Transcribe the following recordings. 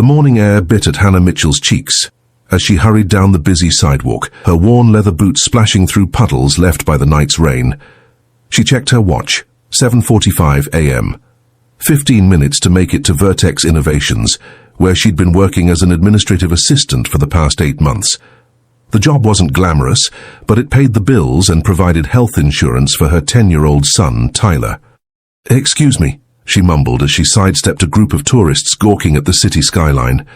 The morning air bit at Hannah Mitchell's cheeks as she hurried down the busy sidewalk, her worn leather boots splashing through puddles left by the night's rain. She checked her watch, 7:45 a.m. 15 minutes to make it to Vertex Innovations, where she'd been working as an administrative assistant for the past 8 months. The job wasn't glamorous, but it paid the bills and provided health insurance for her 10-year-old son, Tyler. "Excuse me," she mumbled as she sidestepped a group of tourists gawking at the city skyline.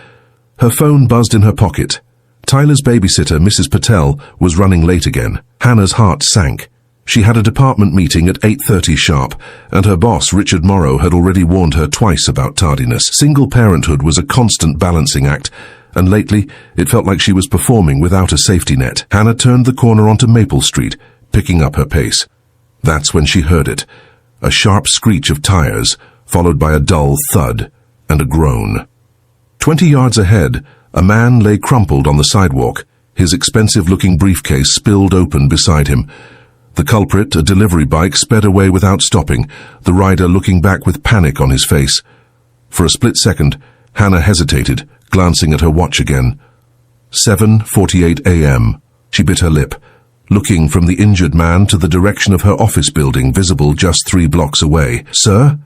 Her phone buzzed in her pocket. Tyler's babysitter, Mrs. Patel, was running late again. Hannah's heart sank. She had a department meeting at 8:30 sharp, and her boss, Richard Morrow, had already warned her twice about tardiness. Single parenthood was a constant balancing act, and lately it felt like she was performing without a safety net. Hannah turned the corner onto Maple Street, picking up her pace. That's when she heard it. A sharp screech of tires, followed by a dull thud and a groan. 20 yards ahead, a man lay crumpled on the sidewalk, his expensive-looking briefcase spilled open beside him. The culprit, a delivery bike, sped away without stopping, the rider looking back with panic on his face. For a split second, Hannah hesitated, glancing at her watch again. 7:48 a.m. She bit her lip, looking from the injured man to the direction of her office building, visible just 3 blocks away. "Sir?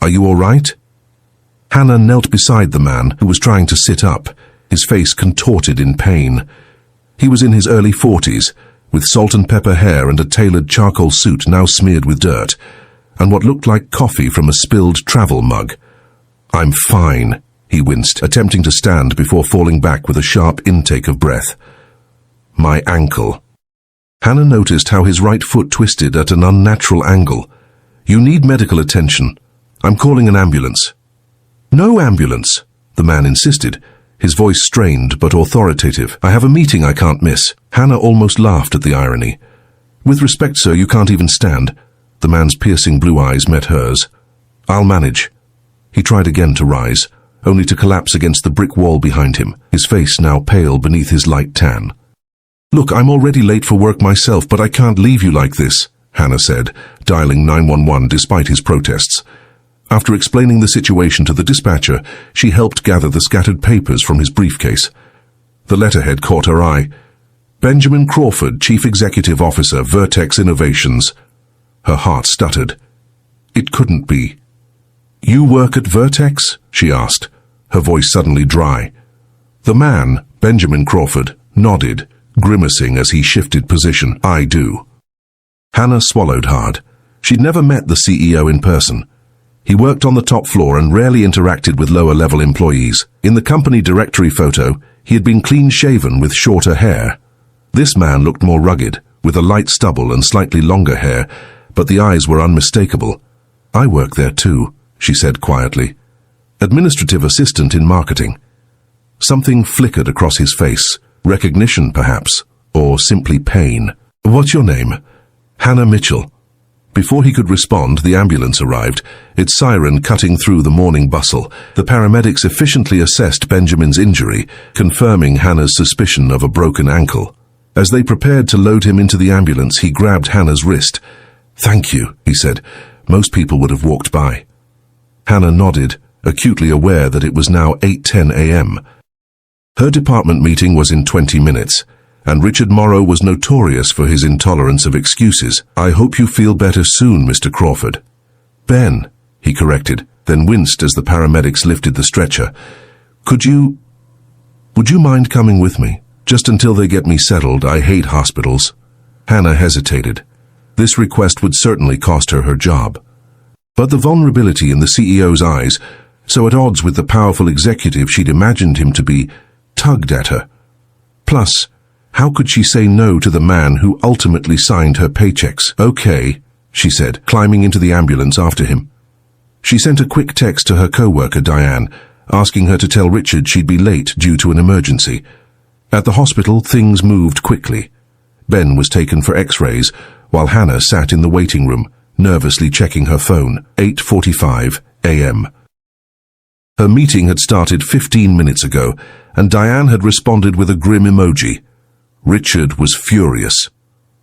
Are you all right?" Hannah knelt beside the man, who was trying to sit up, his face contorted in pain. He was in his early 40s, with salt and pepper hair and a tailored charcoal suit now smeared with dirt, and what looked like coffee from a spilled travel mug. "I'm fine," he winced, attempting to stand before falling back with a sharp intake of breath. "My ankle." Hannah noticed how his right foot twisted at an unnatural angle. "You need medical attention. I'm calling an ambulance." "No ambulance," the man insisted, his voice strained but authoritative. "I have a meeting I can't miss." Hannah almost laughed at the irony. "With respect, sir, you can't even stand." The man's piercing blue eyes met hers. "I'll manage." He tried again to rise, only to collapse against the brick wall behind him, his face now pale beneath his light tan. "Look, I'm already late for work myself, but I can't leave you like this," Hannah said, dialing 911 despite his protests. After explaining the situation to the dispatcher, she helped gather the scattered papers from his briefcase. The letterhead caught her eye. "Benjamin Crawford, Chief Executive Officer, Vertex Innovations." Her heart stuttered. It couldn't be. "You work at Vertex?" she asked, her voice suddenly dry. The man, Benjamin Crawford, nodded, grimacing as he shifted position. "I do." Hannah swallowed hard. She'd never met the CEO in person. He worked on the top floor and rarely interacted with lower-level employees. In the company directory photo, he had been clean-shaven with shorter hair. This man looked more rugged, with a light stubble and slightly longer hair, but the eyes were unmistakable. "I work there too," she said quietly. "Administrative assistant in marketing." Something flickered across his face. Recognition, perhaps, or simply pain. "What's your name?" "Hannah Mitchell." Before he could respond, the ambulance arrived, its siren cutting through the morning bustle. The paramedics efficiently assessed Benjamin's injury, confirming Hannah's suspicion of a broken ankle. As they prepared to load him into the ambulance, he grabbed Hannah's wrist. "Thank you," he said. "Most people would have walked by." Hannah nodded, acutely aware that it was now 8:10 a.m. Her department meeting was in 20 minutes. And Richard Morrow was notorious for his intolerance of excuses. "I hope you feel better soon, Mr. Crawford." "Ben," he corrected, then winced as the paramedics lifted the stretcher. Would you mind coming with me? Just until they get me settled. I hate hospitals." Hannah hesitated. This request would certainly cost her her job. But the vulnerability in the CEO's eyes, so at odds with the powerful executive she'd imagined him to be, tugged at her. Plus, how could she say no to the man who ultimately signed her paychecks? "Okay," she said, climbing into the ambulance after him. She sent a quick text to her co-worker, Diane, asking her to tell Richard she'd be late due to an emergency. At the hospital, things moved quickly. Ben was taken for x-rays, while Hannah sat in the waiting room, nervously checking her phone. 8:45 a.m. Her meeting had started 15 minutes ago, and Diane had responded with a grim emoji. Richard was furious.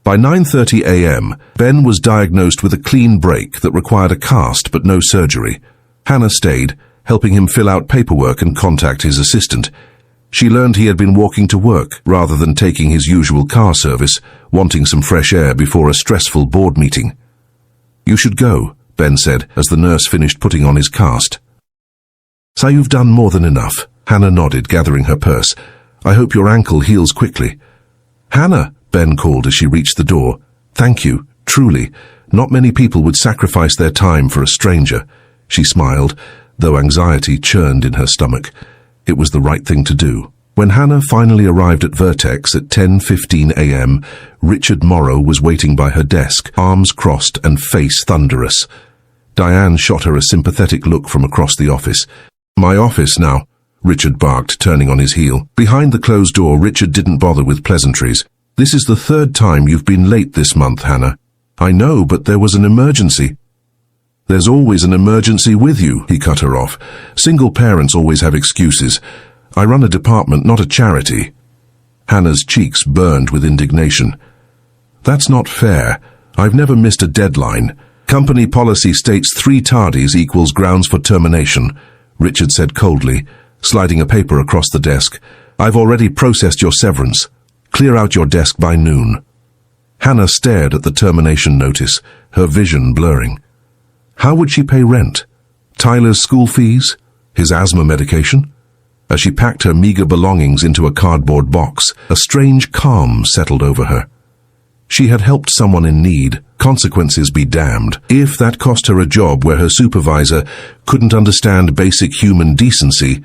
By 9:30 a.m., Ben was diagnosed with a clean break that required a cast but no surgery. Hannah stayed, helping him fill out paperwork and contact his assistant. She learned he had been walking to work rather than taking his usual car service, wanting some fresh air before a stressful board meeting. "You should go," Ben said as the nurse finished putting on his cast. "So you've done more than enough." Hannah nodded, gathering her purse. "I hope your ankle heals quickly." "Hannah," Ben called as she reached the door. "Thank you, truly. Not many people would sacrifice their time for a stranger." She smiled, though anxiety churned in her stomach. It was the right thing to do. When Hannah finally arrived at Vertex at 10:15 a.m., Richard Morrow was waiting by her desk, arms crossed and face thunderous. Diane shot her a sympathetic look from across the office. "My office now," Richard barked, turning on his heel. Behind the closed door, Richard didn't bother with pleasantries. "This is the third time you've been late this month, Hannah." "I know, but there was an emergency." "There's always an emergency with you," he cut her off. "Single parents always have excuses. I run a department, not a charity." Hannah's cheeks burned with indignation. "That's not fair. I've never missed a deadline. Company policy states 3 tardies equals grounds for termination," Richard said coldly, sliding a paper across the desk. "I've already processed your severance. Clear out your desk by noon." Hannah stared at the termination notice, her vision blurring. How would she pay rent? Tyler's school fees? His asthma medication? As she packed her meager belongings into a cardboard box, a strange calm settled over her. She had helped someone in need, consequences be damned. If that cost her a job where her supervisor couldn't understand basic human decency,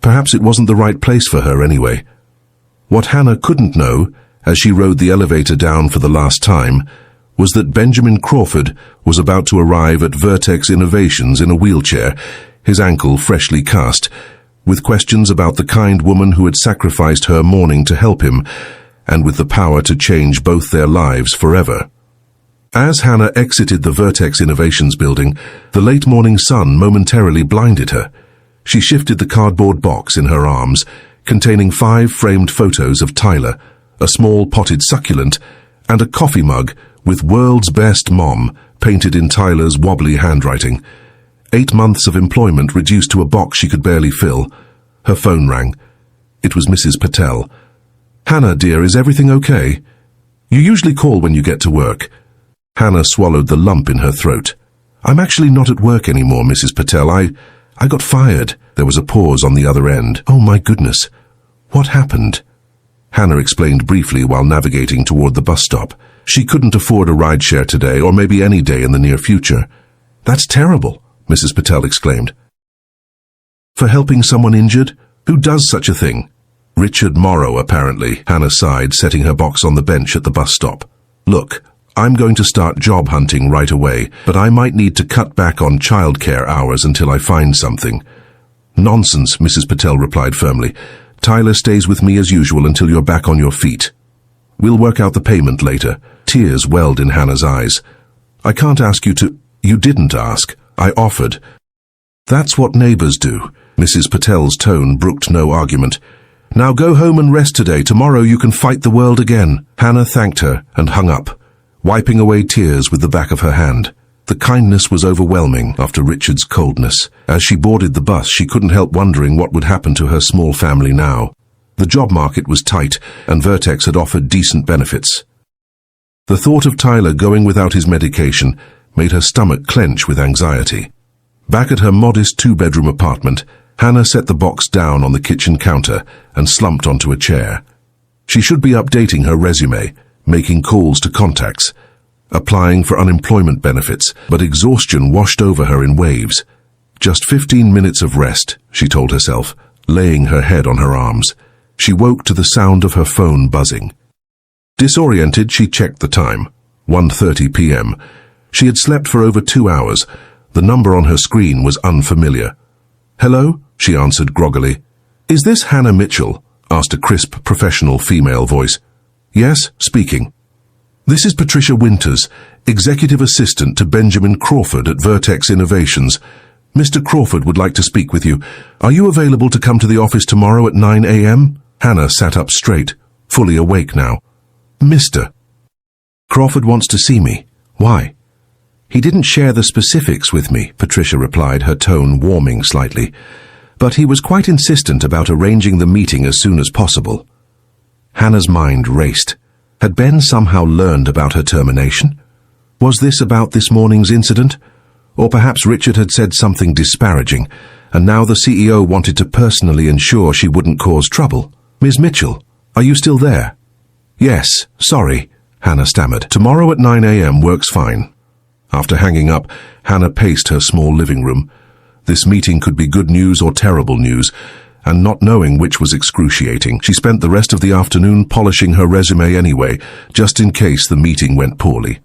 perhaps it wasn't the right place for her anyway. What Hannah couldn't know, as she rode the elevator down for the last time, was that Benjamin Crawford was about to arrive at Vertex Innovations in a wheelchair, his ankle freshly cast, with questions about the kind woman who had sacrificed her morning to help him, and with the power to change both their lives forever. As Hannah exited the Vertex Innovations building, the late morning sun momentarily blinded her. She shifted the cardboard box in her arms, containing 5 framed photos of Tyler, a small potted succulent, and a coffee mug with "World's Best Mom" painted in Tyler's wobbly handwriting. 8 months of employment reduced to a box she could barely fill. Her phone rang. It was Mrs. Patel. "Hannah, dear, is everything okay? You usually call when you get to work." Hannah swallowed the lump in her throat. "I'm actually not at work anymore, Mrs. Patel. I got fired." There was a pause on the other end. "Oh my goodness. What happened?" Hannah explained briefly while navigating toward the bus stop. She couldn't afford a rideshare today, or maybe any day in the near future. "That's terrible," Mrs. Patel exclaimed. "For helping someone injured? Who does such a thing?" "Richard Morrow, apparently," Hannah sighed, setting her box on the bench at the bus stop. "Look, I'm going to start job hunting right away, but I might need to cut back on childcare hours until I find something." "Nonsense," Mrs. Patel replied firmly. "Tyler stays with me as usual until you're back on your feet. We'll work out the payment later." Tears welled in Hannah's eyes. "I can't ask you to—" "You didn't ask. I offered." "That's what neighbors do." Mrs. Patel's tone brooked no argument. "Now go home and rest today. Tomorrow you can fight the world again." Hannah thanked her and hung up, wiping away tears with the back of her hand. The kindness was overwhelming after Richard's coldness. As she boarded the bus, she couldn't help wondering what would happen to her small family now. The job market was tight, and Vertex had offered decent benefits. The thought of Tyler going without his medication made her stomach clench with anxiety. Back at her modest 2-bedroom apartment, Hannah set the box down on the kitchen counter and slumped onto a chair. She should be updating her resume, making calls to contacts, applying for unemployment benefits, but exhaustion washed over her in waves. Just 15 minutes of rest, she told herself, laying her head on her arms. She woke to the sound of her phone buzzing. Disoriented, she checked the time. 1:30 p.m. She had slept for over 2 hours. The number on her screen was unfamiliar. "Hello?" she answered groggily. "Is this Hannah Mitchell?" asked a crisp, professional female voice. "Yes, speaking." "This is Patricia Winters, Executive Assistant to Benjamin Crawford at Vertex Innovations. Mr. Crawford would like to speak with you. Are you available to come to the office tomorrow at 9 a.m.? Hannah sat up straight, fully awake now. "Mr. Crawford wants to see me. Why?" He didn't share the specifics with me, Patricia replied, her tone warming slightly. But he was quite insistent about arranging the meeting as soon as possible. Hannah's mind raced. Had Ben somehow learned about her termination? Was this about this morning's incident? Or perhaps Richard had said something disparaging, and now the CEO wanted to personally ensure she wouldn't cause trouble. Ms. Mitchell, are you still there? Yes, sorry, Hannah stammered. Tomorrow at 9 a.m. works fine. After hanging up, Hannah paced her small living room. This meeting could be good news or terrible news, and not knowing which was excruciating. She spent the rest of the afternoon polishing her resume anyway, just in case the meeting went poorly.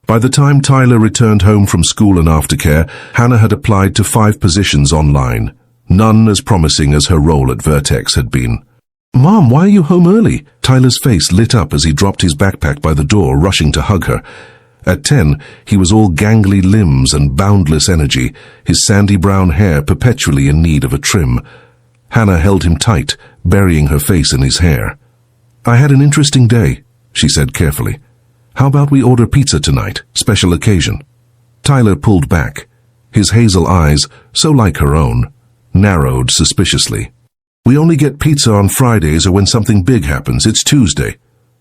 By the time Tyler returned home from school and aftercare, Hannah had applied to 5 positions online, none as promising as her role at Vertex had been. Mom, why are you home early? Tyler's face lit up as he dropped his backpack by the door, rushing to hug her. At 10, he was all gangly limbs and boundless energy, his sandy brown hair perpetually in need of a trim. Hannah held him tight, burying her face in his hair. I had an interesting day, she said carefully. How about we order pizza tonight, special occasion? Tyler pulled back. His hazel eyes, so like her own, narrowed suspiciously. We only get pizza on Fridays or when something big happens. It's Tuesday.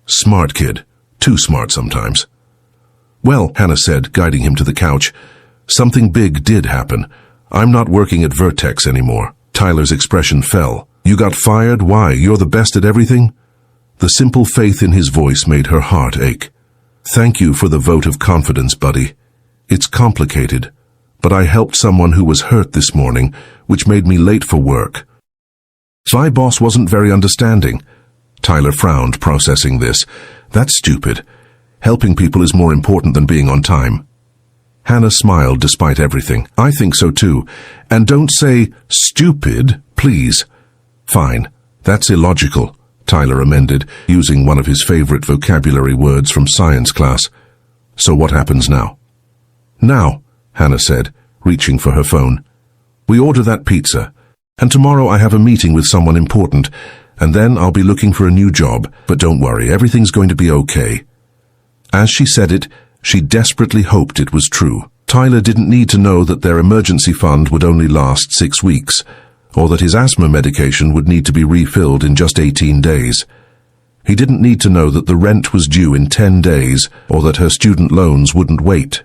Smart kid. Too smart sometimes. Well, Hannah said, guiding him to the couch, something big did happen. I'm not working at Vertex anymore. Tyler's expression fell. You got fired? Why? You're the best at everything? The simple faith in his voice made her heart ache. Thank you for the vote of confidence, buddy. It's complicated, but I helped someone who was hurt this morning, which made me late for work. My boss wasn't very understanding. Tyler frowned, processing this. That's stupid. Helping people is more important than being on time. Hannah smiled despite everything. I think so too. And don't say, stupid, please. Fine. That's illogical, Tyler amended, using one of his favorite vocabulary words from science class. So what happens now? Now, Hannah said, reaching for her phone. We order that pizza. And tomorrow I have a meeting with someone important, and then I'll be looking for a new job. But don't worry, everything's going to be okay. As she said it, she desperately hoped it was true. Tyler didn't need to know that their emergency fund would only last 6 weeks, or that his asthma medication would need to be refilled in just 18 days. He didn't need to know that the rent was due in 10 days, or that her student loans wouldn't wait.